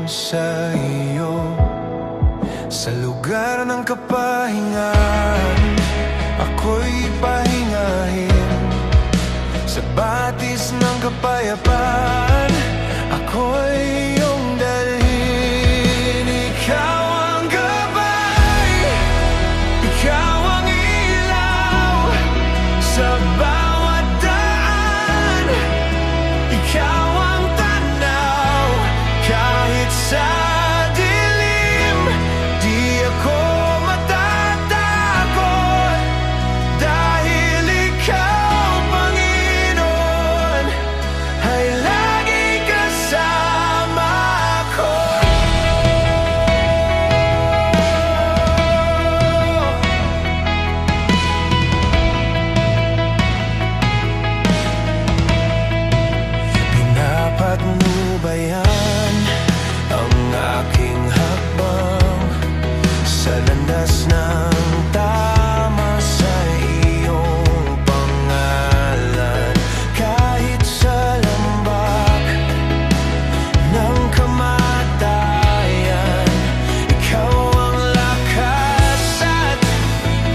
sa iyo. Sa lugar ng kapahingan, ako'y pahingahin. Sa batis ng kapayapaan, ako'y iyong dalhin. Ikaw ang gabay, ikaw ang ilaw sa bawat daan. Ikaw ang tanaw kahit sa dilim. Di ako matatakot dahil ikaw, Panginoon, ay lagi kasama ko. Pinapatnubayan ang aking hakbang sa landas ng tama sa iyong pangalan. Kahit sa lambak ng kamatayan, ikaw ang lakas at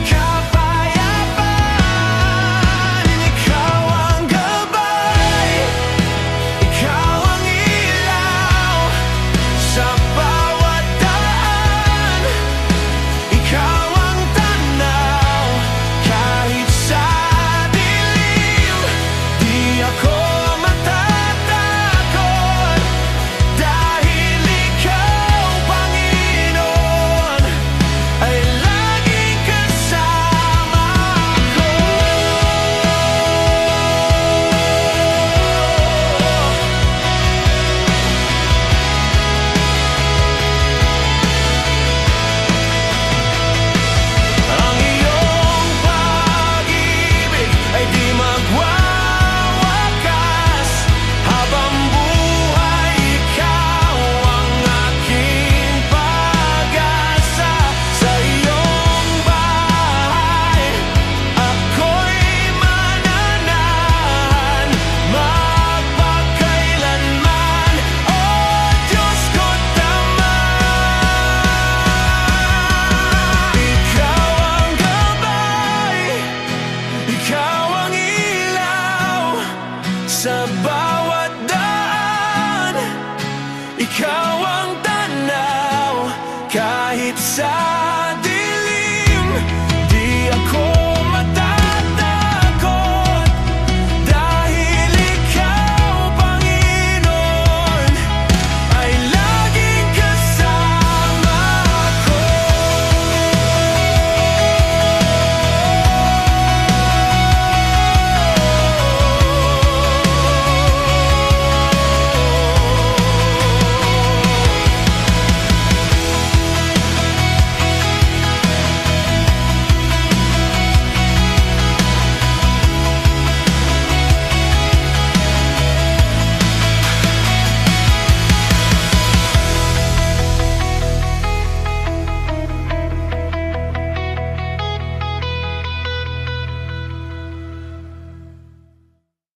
kapayapaan. Ikaw ang gabay, ikaw ang ilaw sa bawat daan. Ikaw ang tanaw kahit sa dilim. Di ako matatakot dahil ikaw, Panginoon, ay laging kasama ko. Ang iyong pag-ibig ay di magwawakas. Habang buhay, ikaw ang aking pag-asa. Sa iyong bahay, ako'y mananahan magpakailanman, O Diyos ko't Ama. Ikaw ang gabay, ikaw ang ilaw sa bawat daan. Ikaw ang tanaw kahit sa